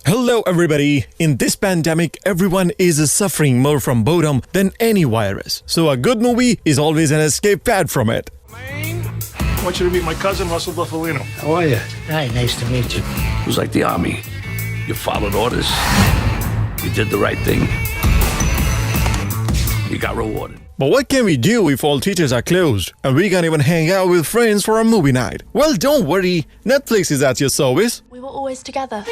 Hello everybody! In this pandemic, everyone is suffering more from boredom than any virus. So a good movie is always an escape pad from it. Maine, I want you to meet my cousin, Russell Buffalino. How are you? Hi, nice to meet you. It was like the army. You followed orders. You did the right thing. You got rewarded. But what can we do if all theaters are closed and we can't even hang out with friends for a movie night? Well, don't worry, Netflix is at your service. We were always together.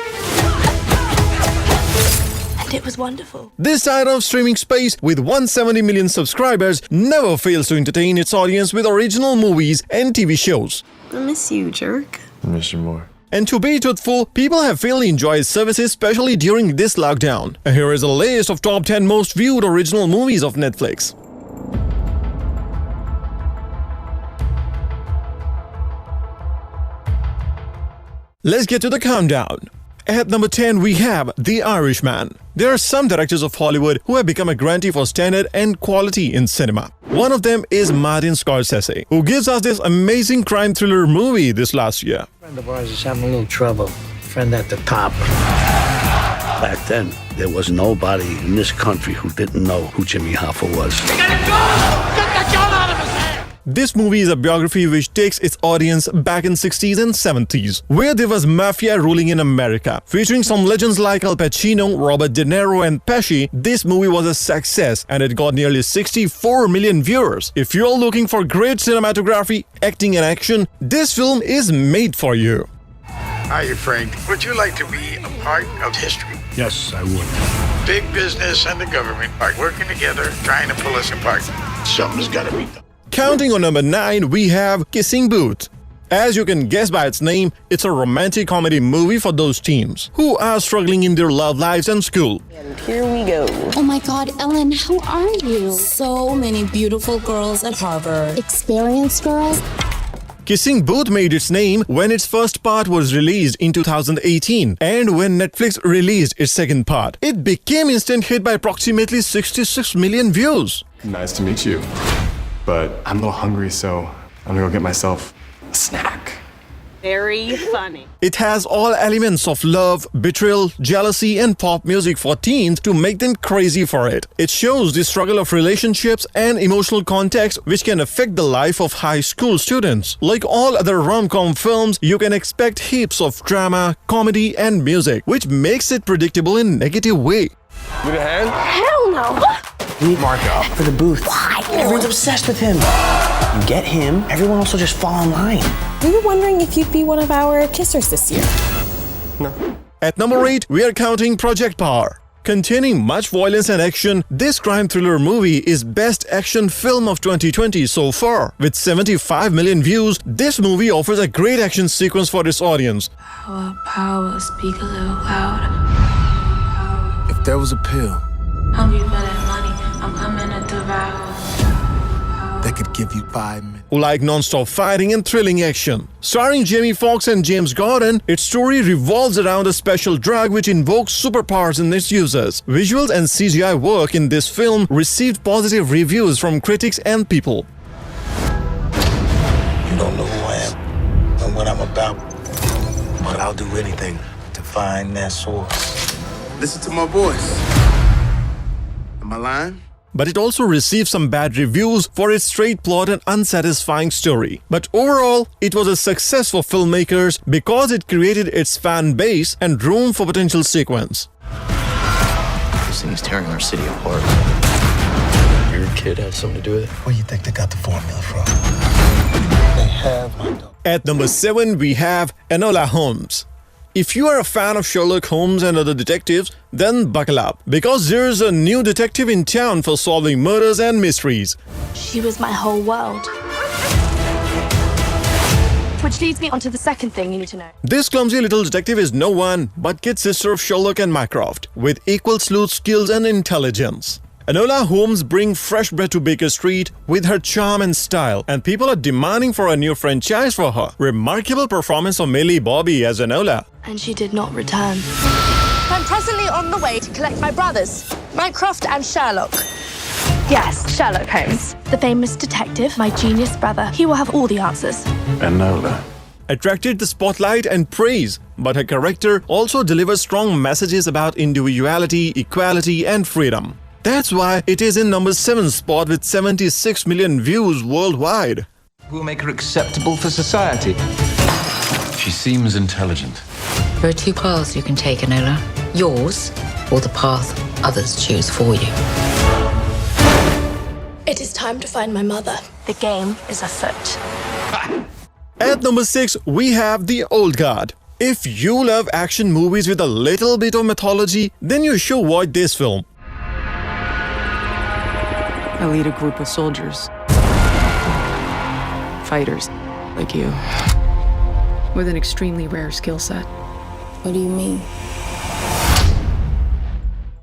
And it was wonderful. This side of streaming space with 170 million subscribers never fails to entertain its audience with original movies and TV shows. I miss you, jerk. I miss you more. And to be truthful, people have fairly enjoyed its services, especially during this lockdown. And here is a list of top 10 most viewed original movies of Netflix. Let's get to the countdown. At number 10, we have The Irishman. There are some directors of Hollywood who have become a grantee for standard and quality in cinema. One of them is Martin Scorsese, who gives us this amazing crime thriller movie this last year. A friend of ours is having a little trouble. Friend at the top. Back then, there was nobody in this country who didn't know who Jimmy Hoffa was. This movie is a biography which takes its audience back in 60s and 70s, where there was mafia ruling in America. Featuring some legends like Al Pacino, Robert De Niro and Pesci, this movie was a success and it got nearly 64 million viewers. If you're looking for great cinematography, acting and action, this film is made for you. Hiya, Frank. Would you like to be a part of history? Yes, I would. Big business and the government are working together, trying to pull us apart. Something's got to be done. Counting on number 9, we have Kissing Booth. As you can guess by its name, it's a romantic comedy movie for those teens who are struggling in their love lives and school. And here we go. Oh my God, Ellen, how are you? So many beautiful girls at Harvard. Experienced girls? Kissing Booth made its name when its first part was released in 2018 and when Netflix released its second part. It became instant hit by approximately 66 million views. Nice to meet you. But I'm a little hungry, so I'm gonna go get myself a snack. Very funny. It has all elements of love, betrayal, jealousy, and pop music for teens to make them crazy for it. It shows the struggle of relationships and emotional context which can affect the life of high school students. Like all other rom-com films, you can expect heaps of drama, comedy, and music, which makes it predictable in a negative way. Need a hand? Hell no. We need Marco for the booth. Why? Everyone's obsessed with him. You get him, everyone else will just fall in line. We were wondering if you'd be one of our kissers this year. No. At number 8, we are counting Project Power. Containing much violence and action, this crime thriller movie is best action film of 2020 so far. With 75 million views, this movie offers a great action sequence for its audience. Power, power, speak a little louder. If there was a pill Hungry for that money, I'm coming to devour. that could give you 5 minutes. Who like non-stop fighting and thrilling action. Starring Jamie Foxx and James Gordon, its story revolves around a special drug which invokes superpowers in its users. Visuals and CGI work in this film received positive reviews from critics and people. You don't know who I am and what I'm about, but I'll do anything to find that source. Listen to my voice. Am I lying? But it also received some bad reviews for its straight plot and unsatisfying story. But overall, it was a success for filmmakers because it created its fan base and room for potential sequence. This thing's tearing our city apart. Your kid has something to do with it? Where do you think they got the formula from? They have my dog. At number 7, we have Enola Holmes. If you are a fan of Sherlock Holmes and other detectives, then buckle up, because there's a new detective in town for solving murders and mysteries. She was my whole world. Which leads me on to the second thing you need to know. This clumsy little detective is no one but kid sister of Sherlock and Mycroft, with equal sleuth skills and intelligence. Enola Holmes brings fresh bread to Baker Street with her charm and style, and people are demanding for a new franchise for her. Remarkable performance of Millie Bobby as Enola. And she did not return. I'm presently on the way to collect my brothers, Mycroft and Sherlock. Yes, Sherlock Holmes. The famous detective, my genius brother. He will have all the answers. Enola. attracted the spotlight and praise, but her character also delivers strong messages about individuality, equality, and freedom. That's why it is in number 7 spot with 76 million views worldwide. We'll make her acceptable for society. She seems intelligent. There are 2 paths you can take, Enola. Yours, or the path others choose for you. It is time to find my mother. The game is afoot. At number 6, we have The Old Guard. If you love action movies with a little bit of mythology, then you should watch this film. I lead a group of soldiers. Fighters, like you. With an extremely rare skill set. What do you mean?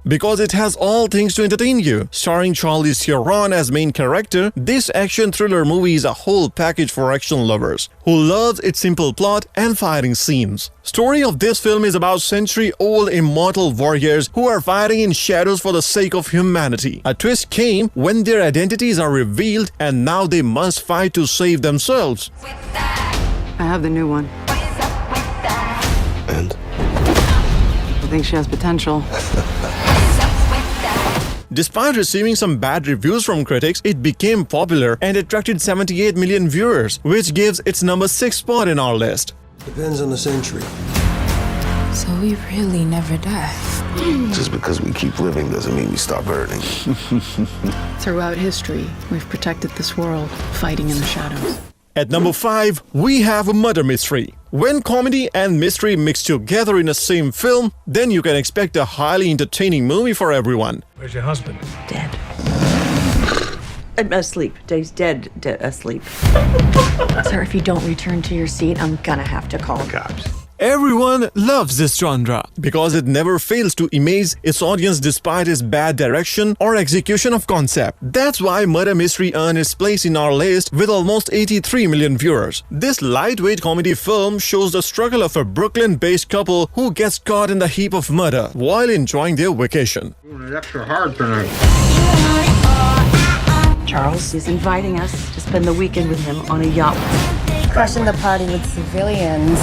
Because it has all things to entertain you. Starring Charlize Theron as main character, this action thriller movie is a whole package for action lovers who loves its simple plot and fighting scenes. Story of this film is about century-old immortal warriors who are fighting in shadows for the sake of humanity. A twist came when their identities are revealed and now they must fight to save themselves. I have the new one. And? I think she has potential. Despite receiving some bad reviews from critics, it became popular and attracted 78 million viewers, which gives its number 6 spot in our list. Depends on the century. So we really never die. Just because we keep living doesn't mean we stop hurting. Throughout history, we've protected this world, fighting in the shadows. At number 5, we have a murder mystery. When comedy and mystery mix together in the same film, then you can expect a highly entertaining movie for everyone. Where's your husband? Dead. Asleep. Dave's dead asleep. Sir, if you don't return to your seat, I'm gonna have to call the cops. Everyone loves this genre because it never fails to amaze its audience despite its bad direction or execution of concept. That's why Murder Mystery earned its place in our list with almost 83 million viewers. This lightweight comedy film shows the struggle of a Brooklyn-based couple who gets caught in the heap of murder while enjoying their vacation. It's extra hard tonight. Charles is inviting us to spend the weekend with him on a yacht. Crushing the party with civilians.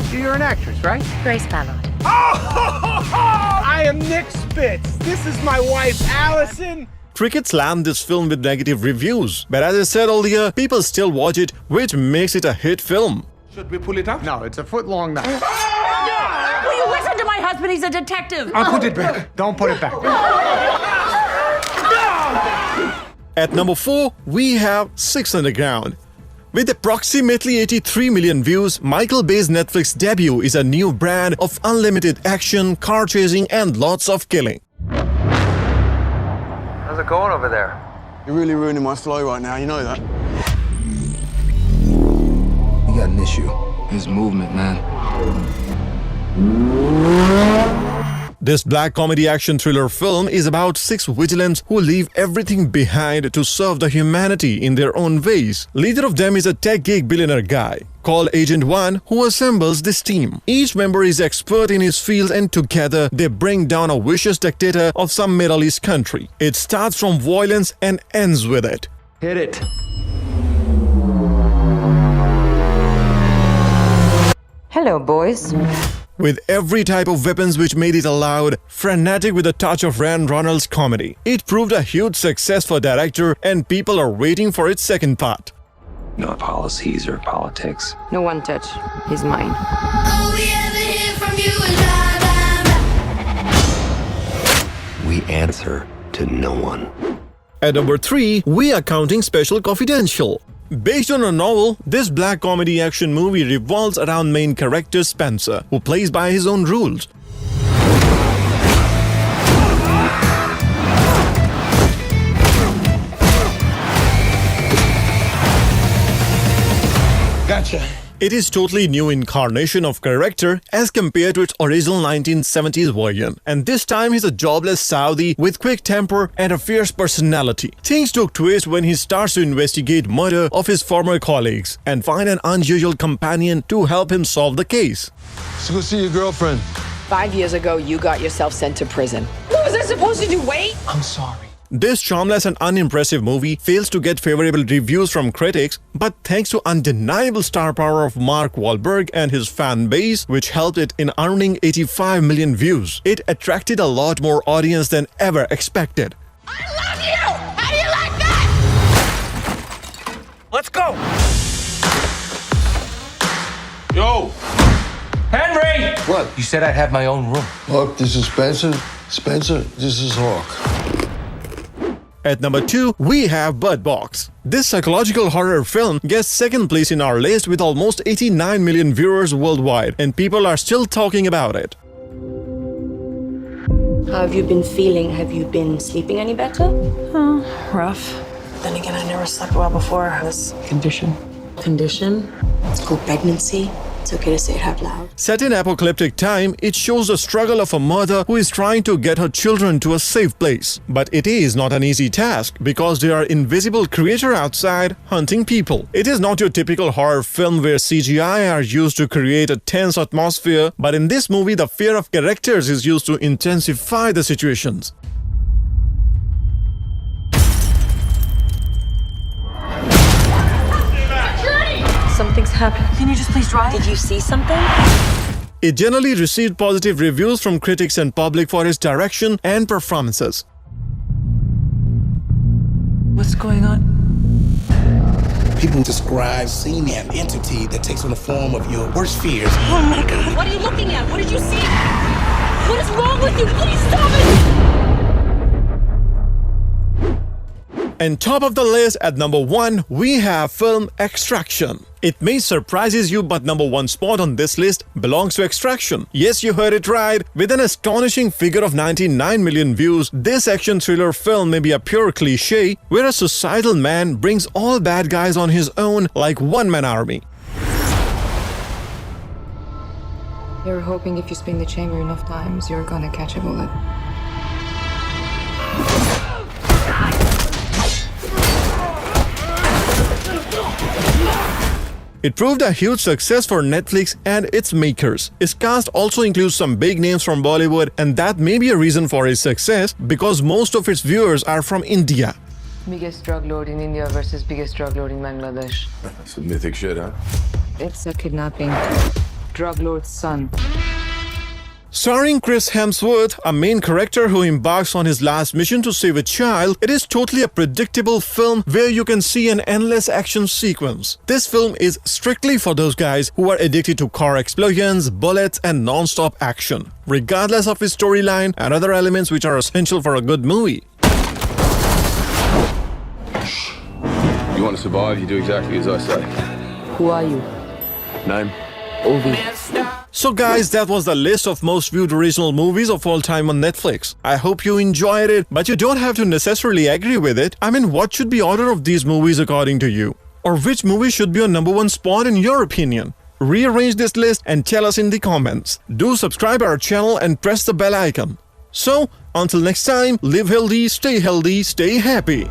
You're an actress, right? Grace Ballard. I am Nick Spitz. This is my wife, Allison. Critics slammed this film with negative reviews, but as I said earlier, people still watch it, which makes it a hit film. Should we pull it out? No, it's a foot long now. Will you listen to my husband? He's a detective. I'll put it back. Don't put it back. At number 4, we have Six Underground. With approximately 83 million views, Michael Bay's Netflix debut is a new brand of unlimited action, car chasing, and lots of killing. How's it going over there? You're really ruining my flow right now, you know that? You got an issue. His movement, man. This black comedy action thriller film is about 6 vigilantes who leave everything behind to serve the humanity in their own ways. Leader of them is a tech geek billionaire guy called Agent 1 who assembles this team. Each member is expert in his field and together they bring down a vicious dictator of some Middle East country. It starts from violence and ends with it. Hit it. Hello, boys. With every type of weapons which made it loud, frenetic with a touch of Ryan Reynolds comedy. It proved a huge success for director and people are waiting for its second part. No policies or politics. No one touch. He's mine. We answer to no one. At number 3, we are counting Special Confidential. Based on a novel, this black comedy action movie revolves around main character Spencer, who plays by his own rules. Gotcha. It is totally new incarnation of character as compared to its original 1970s version. And this time he's a jobless Saudi with quick temper and a fierce personality. Things took twist when he starts to investigate murder of his former colleagues and find an unusual companion to help him solve the case. Let's go see your girlfriend. 5 years ago, you got yourself sent to prison. What was I supposed to do? Wait? I'm sorry. This charmless and unimpressive movie fails to get favorable reviews from critics, but thanks to undeniable star power of Mark Wahlberg and his fan base, which helped it in earning 85 million views, it attracted a lot more audience than ever expected. I love you! How do you like that? Let's go! Yo! Henry! What? You said I'd have my own room. Look, this is Spencer. Spencer, this is Hawk. At number 2, we have Bird Box. This psychological horror film gets second place in our list with almost 89 million viewers worldwide, and people are still talking about it. How have you been feeling? Have you been sleeping any better? Oh, rough. Then again, I never slept well before this condition. Condition? It's called pregnancy. It's okay to say it out loud. Set in apocalyptic time, it shows the struggle of a mother who is trying to get her children to a safe place. But it is not an easy task because there are invisible creatures outside hunting people. It is not your typical horror film where CGI are used to create a tense atmosphere, but in this movie the fear of characters is used to intensify the situations. Something's happened. Can you just please drive? Did you see something? It generally received positive reviews from critics and public for its direction and performances. What's going on? People describe Cine an entity that takes on the form of your worst fears. Oh my God. What are you looking at? What did you see? What is wrong with you? Please stop it! And top of the list at number 1, we have film Extraction. It may surprises you, but number 1 spot on this list belongs to Extraction. Yes, you heard it right. With an astonishing figure of 99 million views, this action thriller film may be a pure cliche where a suicidal man brings all bad guys on his own like one-man army. You're hoping if you spin the chamber enough times, you're gonna catch a bullet. It proved a huge success for Netflix and its makers. Its cast also includes some big names from Bollywood, and that may be a reason for its success because most of its viewers are from India. Biggest drug lord in India versus biggest drug lord in Bangladesh. Some mythic shit, huh? It's a kidnapping. Drug lord's son. Starring Chris Hemsworth, a main character who embarks on his last mission to save a child, it is totally a predictable film where you can see an endless action sequence. This film is strictly for those guys who are addicted to car explosions, bullets, and non-stop action, regardless of its storyline and other elements which are essential for a good movie. You want to survive, you do exactly as I say. Who are you? Name? Ovi. So guys, that was the list of most viewed original movies of all time on Netflix. I hope you enjoyed it, but you don't have to necessarily agree with it. I mean, what should be order of these movies according to you? Or which movie should be on number 1 spot in your opinion? Rearrange this list and tell us in the comments. Do subscribe our channel and press the bell icon. So, until next time, live healthy, stay happy.